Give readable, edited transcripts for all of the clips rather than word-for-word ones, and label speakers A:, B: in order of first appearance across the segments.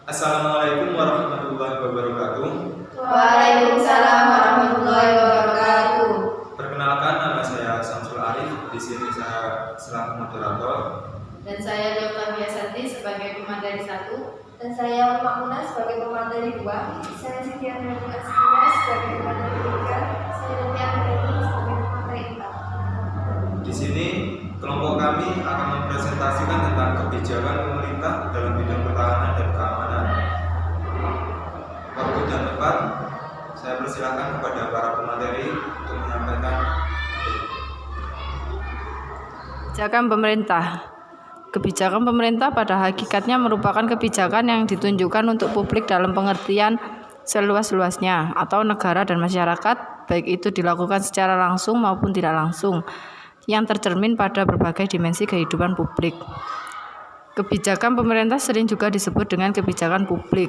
A: Assalamualaikum warahmatullahi wabarakatuh.
B: Waalaikumsalam warahmatullahi wabarakatuh.
A: Perkenalkan, nama saya Samsul Arif. Di sini saya selaku moderator.
B: Dan saya Dr. Biasati sebagai pemateri 1.
C: Dan saya Makmuna sebagai pemateri 2. Saya Siti Andreani Askia sebagai pemateri 3. Saya Deti Andreani sebagai pemateri 4.
A: Di sini kelompok kami akan mempresentasikan tentang kebijakan pemerintah dalam bidang pertahanan dan keamanan. Waktu dan tempat saya persilakan kepada para pemateri untuk menyampaikan.
D: Kebijakan pemerintah. Kebijakan pemerintah pada hakikatnya merupakan kebijakan yang ditunjukkan untuk publik dalam pengertian seluas-luasnya atau negara dan masyarakat, baik itu dilakukan secara langsung maupun tidak langsung, yang tercermin pada berbagai dimensi kehidupan publik. Kebijakan pemerintah sering juga disebut dengan kebijakan publik.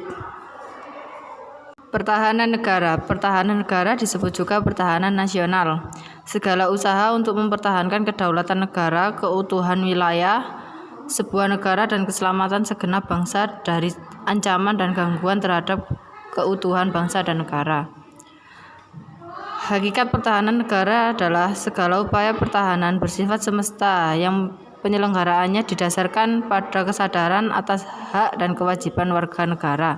D: Pertahanan negara. Pertahanan negara disebut juga pertahanan nasional. Segala usaha untuk mempertahankan kedaulatan negara, keutuhan wilayah sebuah negara dan keselamatan segenap bangsa dari ancaman dan gangguan terhadap keutuhan bangsa dan negara. Hakikat pertahanan negara adalah segala upaya pertahanan bersifat semesta yang penyelenggaraannya didasarkan pada kesadaran atas hak dan kewajiban warga negara,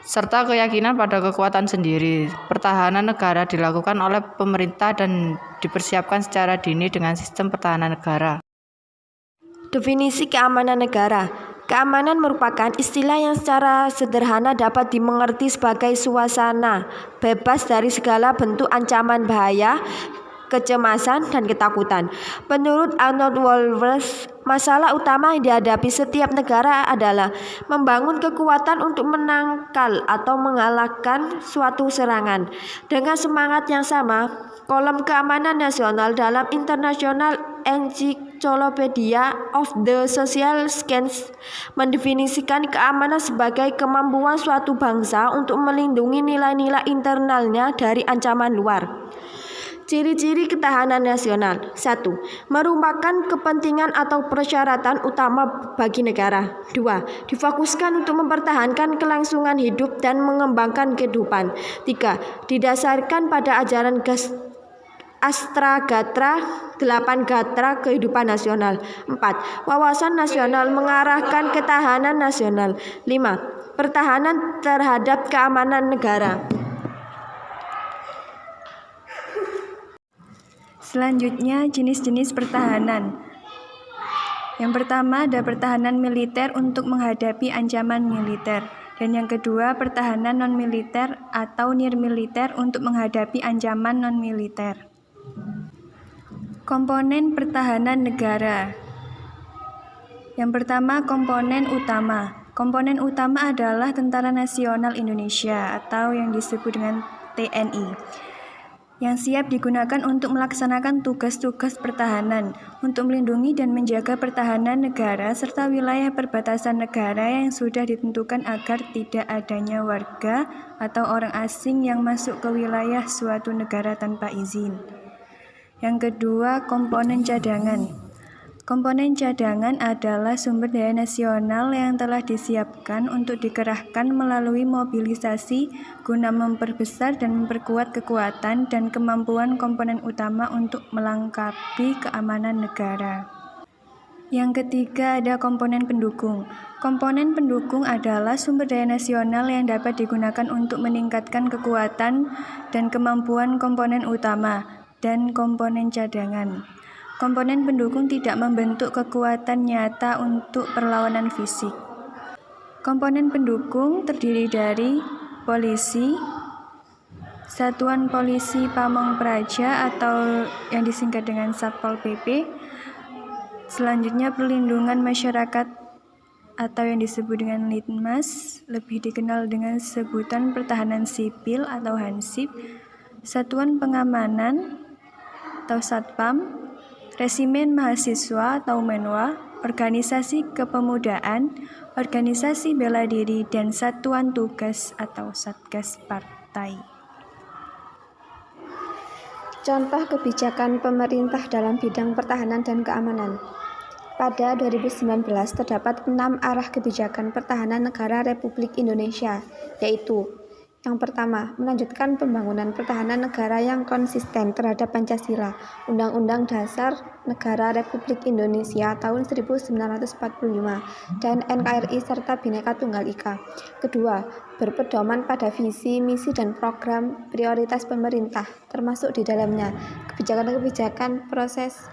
D: serta keyakinan pada kekuatan sendiri. Pertahanan negara dilakukan oleh pemerintah dan dipersiapkan secara dini dengan sistem pertahanan negara.
C: Definisi keamanan negara. Keamanan merupakan istilah yang secara sederhana dapat dimengerti sebagai suasana bebas dari segala bentuk ancaman bahaya, kecemasan, dan ketakutan. Menurut Arnold Wolfers, masalah utama yang dihadapi setiap negara adalah membangun kekuatan untuk menangkal atau mengalahkan suatu serangan. Dengan semangat yang sama, kolom keamanan nasional dalam International Encyclopedia of the Social Sciences mendefinisikan keamanan sebagai kemampuan suatu bangsa untuk melindungi nilai-nilai internalnya dari ancaman luar. Ciri-ciri ketahanan nasional. 1. Merupakan kepentingan atau persyaratan utama bagi negara. 2. Difokuskan untuk mempertahankan kelangsungan hidup dan mengembangkan kehidupan. 3. Didasarkan pada ajaran Astragatra 8 Gatra kehidupan nasional. 4. Wawasan nasional mengarahkan ketahanan nasional. 5. Pertahanan terhadap keamanan negara.
E: Selanjutnya, jenis-jenis pertahanan. Yang pertama ada pertahanan militer untuk menghadapi ancaman militer. Dan yang kedua, pertahanan non-militer atau nirmiliter untuk menghadapi ancaman non-militer. Komponen pertahanan negara. Yang pertama, komponen utama. Komponen utama adalah Tentara Nasional Indonesia atau yang disebut dengan TNI, yang siap digunakan untuk melaksanakan tugas-tugas pertahanan, untuk melindungi dan menjaga pertahanan negara serta wilayah perbatasan negara yang sudah ditentukan agar tidak adanya warga atau orang asing yang masuk ke wilayah suatu negara tanpa izin. Yang kedua, komponen cadangan. Komponen cadangan adalah sumber daya nasional yang telah disiapkan untuk dikerahkan melalui mobilisasi guna memperbesar dan memperkuat kekuatan dan kemampuan komponen utama untuk melengkapi keamanan negara. Yang ketiga ada komponen pendukung. Komponen pendukung adalah sumber daya nasional yang dapat digunakan untuk meningkatkan kekuatan dan kemampuan komponen utama dan komponen cadangan. Komponen pendukung tidak membentuk kekuatan nyata untuk perlawanan fisik. Komponen pendukung terdiri dari polisi, Satuan Polisi Pamong Praja atau yang disingkat dengan Satpol PP. Selanjutnya perlindungan masyarakat atau yang disebut dengan Litmas, lebih dikenal dengan sebutan pertahanan sipil atau Hansip, Satuan Pengamanan atau Satpam, Resimen Mahasiswa atau Menwa, Organisasi Kepemudaan, Organisasi Bela Diri, dan Satuan Tugas atau Satgas Partai.
C: Contoh kebijakan pemerintah dalam bidang pertahanan dan keamanan. Pada 2019 terdapat 6 arah kebijakan pertahanan negara Republik Indonesia, yaitu: yang pertama, melanjutkan pembangunan pertahanan negara yang konsisten terhadap Pancasila, Undang-Undang Dasar Negara Republik Indonesia tahun 1945, dan NKRI serta Bhinneka Tunggal Ika. Kedua, berpedoman pada visi, misi, dan program prioritas pemerintah, termasuk di dalamnya kebijakan-kebijakan proses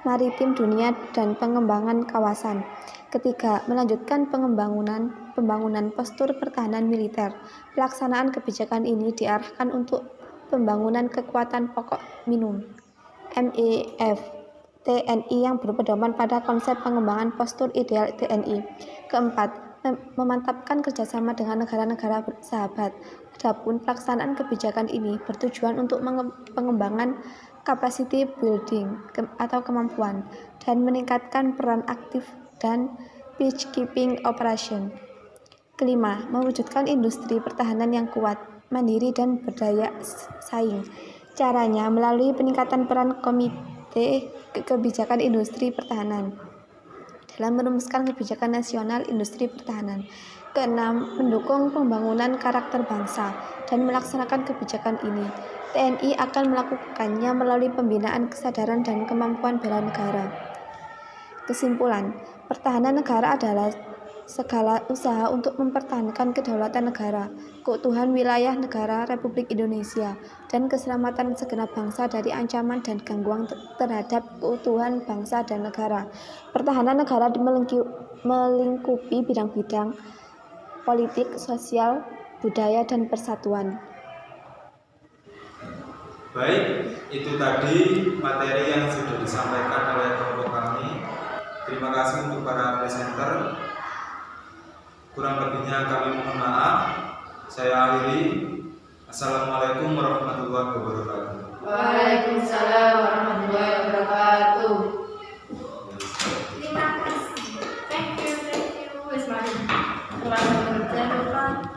C: maritim dunia dan pengembangan kawasan. Ketiga, melanjutkan pembangunan postur pertahanan militer. Pelaksanaan kebijakan ini diarahkan untuk pembangunan kekuatan pokok minum (MEF) TNI yang berpedoman pada konsep pengembangan postur ideal TNI. Keempat, memantapkan kerjasama dengan negara-negara sahabat. Adapun pelaksanaan kebijakan ini bertujuan untuk pengembangan capacity building atau kemampuan, dan meningkatkan peran aktif dan peacekeeping operation. Kelima, mewujudkan industri pertahanan yang kuat, mandiri, dan berdaya saing. Caranya melalui peningkatan peran Komite Kebijakan Industri Pertahanan dalam merumuskan kebijakan nasional industri pertahanan. Keenam, mendukung pembangunan karakter bangsa dan melaksanakan kebijakan ini. TNI akan melakukannya melalui pembinaan kesadaran dan kemampuan bela negara. Kesimpulan, pertahanan negara adalah segala usaha untuk mempertahankan kedaulatan negara, keutuhan wilayah negara Republik Indonesia, dan keselamatan segenap bangsa dari ancaman dan gangguan terhadap keutuhan bangsa dan negara. Pertahanan negara melingkupi bidang-bidang politik, sosial, budaya, dan persatuan.
A: Baik, itu tadi materi yang sudah disampaikan oleh kelompok kami. Terima kasih untuk para presenter. Kurang lebihnya kami mohon maaf. Saya akhiri. Assalamualaikum warahmatullahi wabarakatuh.
B: Waalaikumsalam warahmatullahi wabarakatuh. Terima kasih. Thank you. Jangan lupa